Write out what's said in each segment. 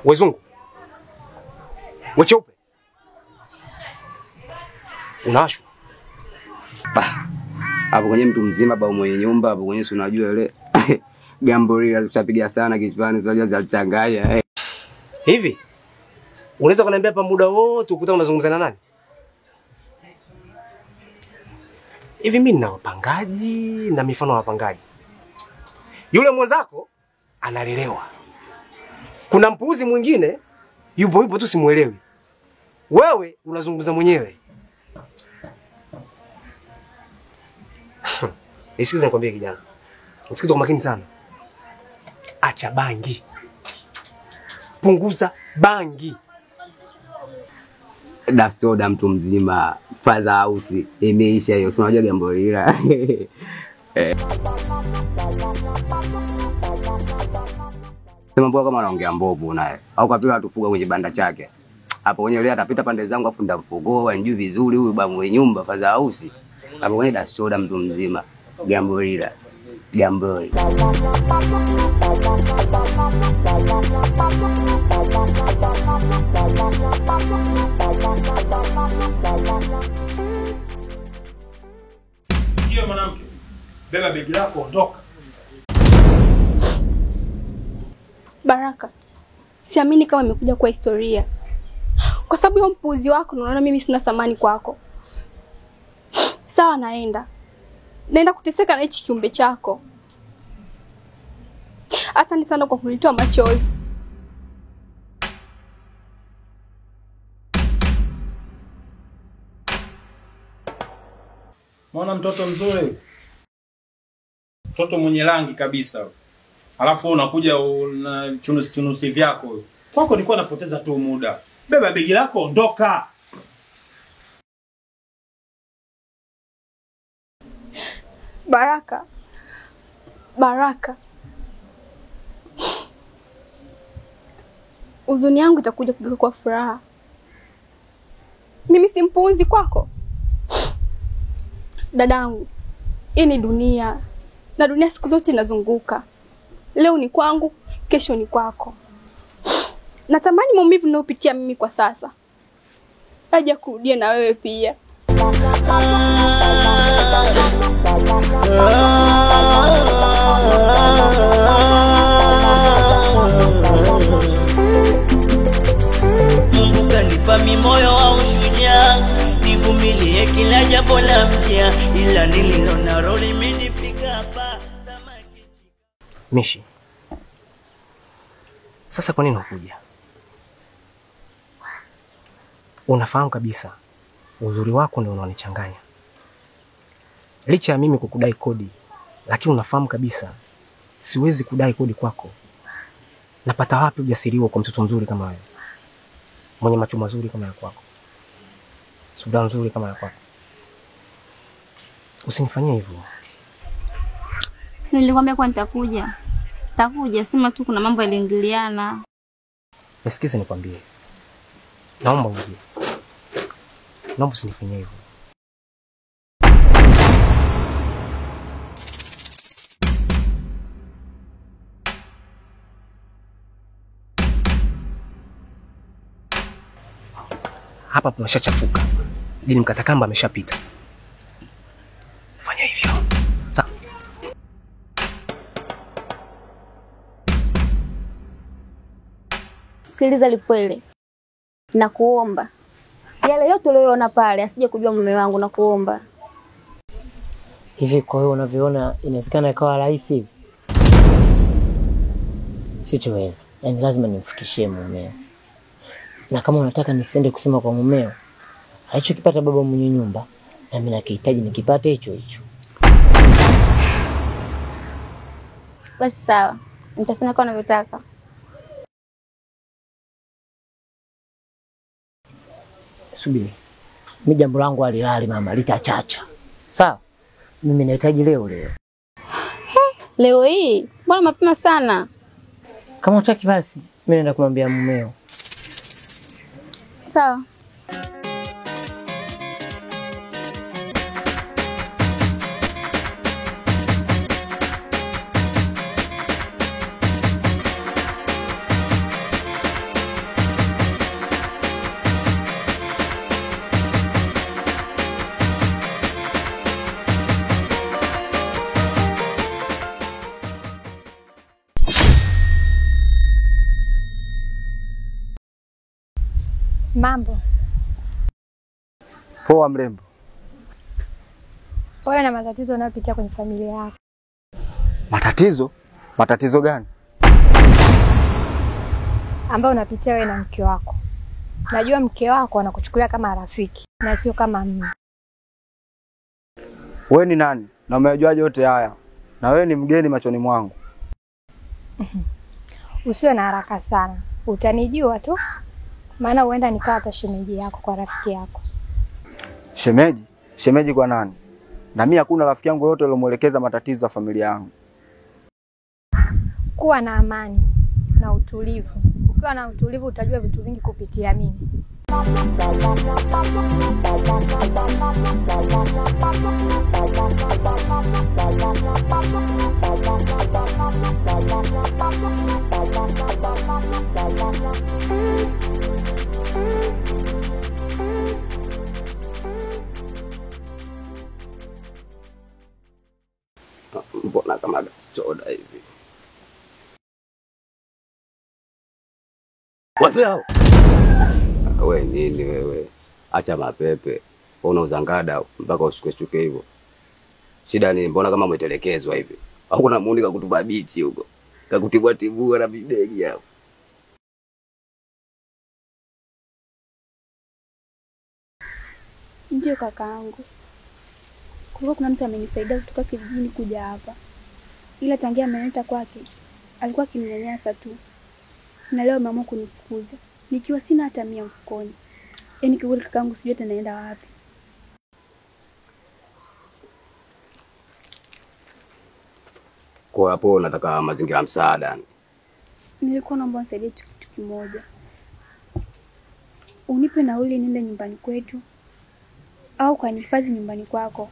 Wezungu. Wecheupe. Unashwa. Hapo kwenye mtu mzima baba mwenye nyumba hapo kwenye si unajua ile gambori alichapiga sana kichwani unajua zalichanganya. Hivi unaweza kuniambia hapa muda wote ukuta unazungumza na nani? Hivi mimi nina wapangaji na mifano ya wapangaji. Yule mwenzako analelewa. Kuna mpuuzi mwingine yupo tu simuelewi. Wewe unazungumza mwenyewe. Nisikize nikwambie kijana. Nisikize kwa makini sana. Acha bangi. Punguza bangi. Dastoda mtu mzima faza house imeisha hiyo. Si unajua jambo lila. Sema mbona kama anaongea mbovu naye. Au kapila atufuga kwenye banda chake. Hapo kwenye yule atapita pande zangu afu ndamfugoa njoo vizuri huyu baba mwenye nyumba faza house. Hapo kwenye dastoda mtu mzima jambo lila. Jambo. Sikia mwanamke. Beba begi lako ondoka. Baraka. Siamini kama imekuja kwa historia. Kwa sababu ya mpuuzi wako unaona mimi sina thamani kwako. Sawa naenda. Naenda kuteseka na hichi kiumbe chako. Asante sana kwa kunitoa machozi. Mwana mtoto mzuri. Mtoto mwenye rangi kabisa. Alafu unakuja na chunusi vyako. Kwako nilikuwa napoteza tu muda. Beba begi lako ondoka. Baraka. Baraka. Huzuni yangu itakuja kugeuka kwa furaha. Mimi si mpuuzi kwako. Dadangu, hii ni dunia. Na dunia siku zote inazunguka. Leo ni kwangu, kesho ni kwako. Natamani maumivu ninayopitia mimi kwa sasa aje kurudia na wewe pia. Mungu kanipa mimoyo wa ushujaa, nivumilie kila jambo la mpya, ila niliona roho imenifika hapa. Mishi. Sasa kwa nini unakuja? Unafahamu kabisa uzuri wako ndio unanichanganya. Licha ya mimi kukudai kodi, lakini unafahamu kabisa siwezi kudai kodi kwako. Napata wapi ujasiri huo kwa mtoto mzuri kama wewe? Mwenye macho mazuri kama ya kwako. Sura nzuri kama ya kwako. Usinifanyie hivyo. Nilikwambia kwa nitakuja. Nitakuja, sema tu kuna mambo yaliingiliana. Nisikize nikwambie. Naomba uje. Naomba usinifanyie hivyo. Hapa tumeshachafuka. Dini mkatakamba ameshapita. Fanya hivyo. Sawa. Sikiliza Lipwele. Nakuomba. Yale yote uliyoona pale asije kujua mume wangu, nakuomba. Hivi kwa hiyo unavyoona inawezekana ikawa rahisi hivi? Sitoweza. Yaani lazima nimfikishie mumeo. Na kama unataka nisiende kusema kwa mumeo, alichokipata baba mwenye nyumba, na mimi nakihitaji nikipate hicho hicho. Basi sawa. Nitafanya kama unavyotaka. Subiri. Mimi jambo langu halilali mama, litachacha. Sawa? Mimi nahitaji leo leo. Leo hii? Mbona mapema sana? Kama utaki basi, mimi naenda kumwambia mumeo. Sawa. Mambo. Poa mrembo. Pole na matatizo unayopitia kwenye familia yako. Matatizo? Matatizo gani? Ambayo unapitia wewe na mke wako. Najua mke wako anakuchukulia kama rafiki na sio kama mimi. Wewe ni nani? Na umejuaje yote haya? Na wewe ni mgeni machoni mwangu. Usiwe na haraka sana. Utanijua tu. Maana huenda nikawa hata shemeji yako kwa rafiki yako. Shemeji? Shemeji kwa nani? Na mimi hakuna rafiki yangu yote aliyomuelekeza matatizo ya familia yangu. Kuwa na amani na utulivu. Ukiwa na utulivu utajua vitu vingi kupitia mimi. Mbona kama gastoda hivi? Wazee hao. Wewe nini wewe? Acha mapepe. Unauza ngada mpaka ushuke hivyo. Shida ni mbona kama umetelekezwa hivi? Au kuna muuni kakutupa bichi huko? Kakutibua tibua na bibegi hapo. Ndio kakaangu. Kulikuwa kuna mtu amenisaidia kutoka kijijini kuja hapa. Ila tangia ameleta kwake, alikuwa akininyanyasa tu. Na leo ameamua kunifukuza. Nikiwa sina hata 100 mfukoni. Yaani kiwili kakaangu sijui hata naenda wapi. Kwa hapo nataka mazingira msaada. Nilikuwa naomba unisaidie kitu kimoja. Unipe nauli niende nyumbani kwetu au kanihifadhi nyumbani kwako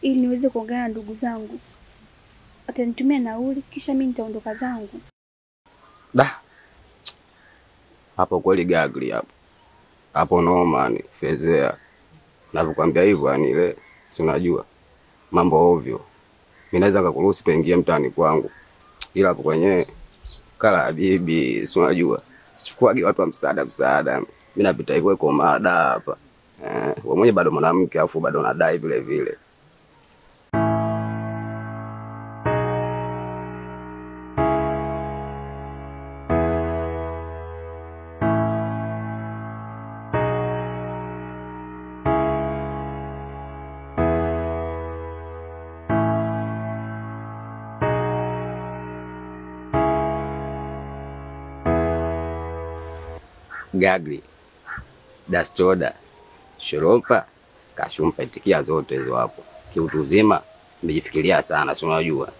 ili niweze kuongea na ndugu zangu. Atanitumia nauli kisha mimi nitaondoka zangu. Da. Hapo kweli gagli hapo. Hapo noma ni fezea. Napokuambia hivyo yani ile si unajua mambo ovyo. Mimi naweza kukuruhusu tuingie mtaani kwangu. Ila hapo kwenyewe kala bibi si unajua. Sichukuagi watu wa msaada. Mimi napita hivyo kwa mada hapa. Wewe mwenyewe bado mwanamke afu bado unadai vile vile. Gagli, dastoda, shoropa, kashumpa itikia zote hizo hapo. Kiutu uzima, nimejifikiria sana, si unajua.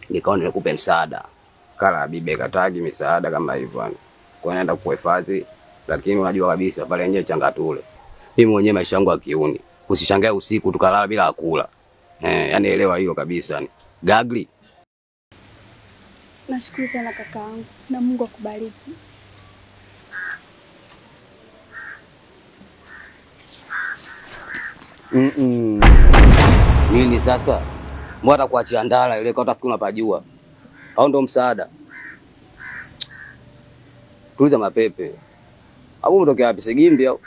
Nikaona nikupe msaada. Kala bibi katagi misaada kama hivyo yani. Kwa naenda kuhifadhi, lakini unajua kabisa pale nje changatule. Mimi mwenyewe maisha yangu ya kiuni. Usishangae usiku tukalala bila kula. Yani elewa hilo kabisa yani. Gagli. Nashukuru sana kakaangu na Mungu akubariki. Nini sasa? Mbona kuachia ndala ile kwa utafikiri unapajua? Au ndo msaada? Tuliza mapepe. Au umetoka wapi Segimbi au?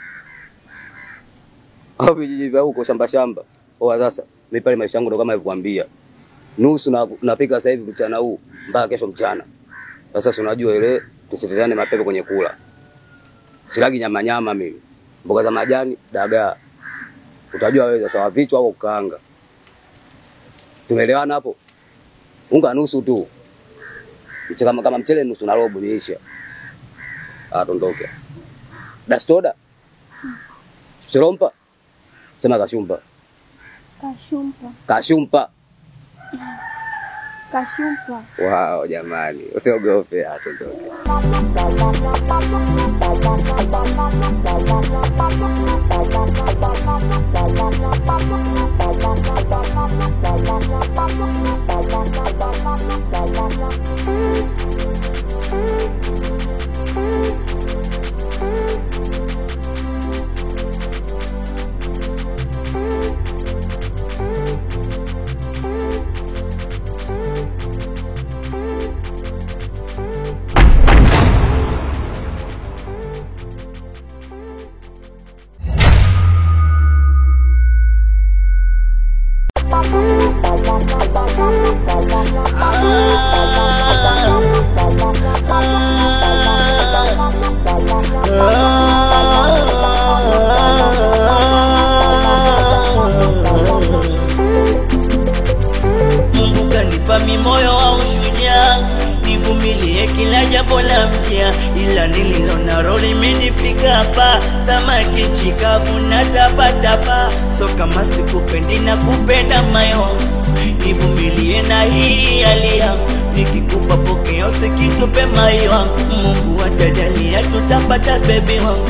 Au vijiji vya huko shamba. Oa sasa, mimi pale maisha yangu ndo kama nilivyokuambia. Nusu napika sasa hivi mchana huu mpaka kesho mchana. Sasa unajua ile tusiteleane mapepe kwenye kula. Silagi nyama mimi. Mboga za majani, dagaa. Utajua wewe sasa vichwa au kukaanga. Tumeelewana hapo? Unga nusu tu. Kama mchele nusu na robo niisha. Tondoke. Dastoda. Shirompa. Sema kashumpa. Kashumpa. Wow, jamani. Usiogope atondoke. kila jambo la mpya, ila nililo nalo limenifika hapa. Samaki chikavu na tapatapa, so kama sikupendi na kupenda mayo, nivumilie na hii hali yangu. Nikikupa pokeo sikitupe mayo, Mungu atajalia tutapata baby wangu.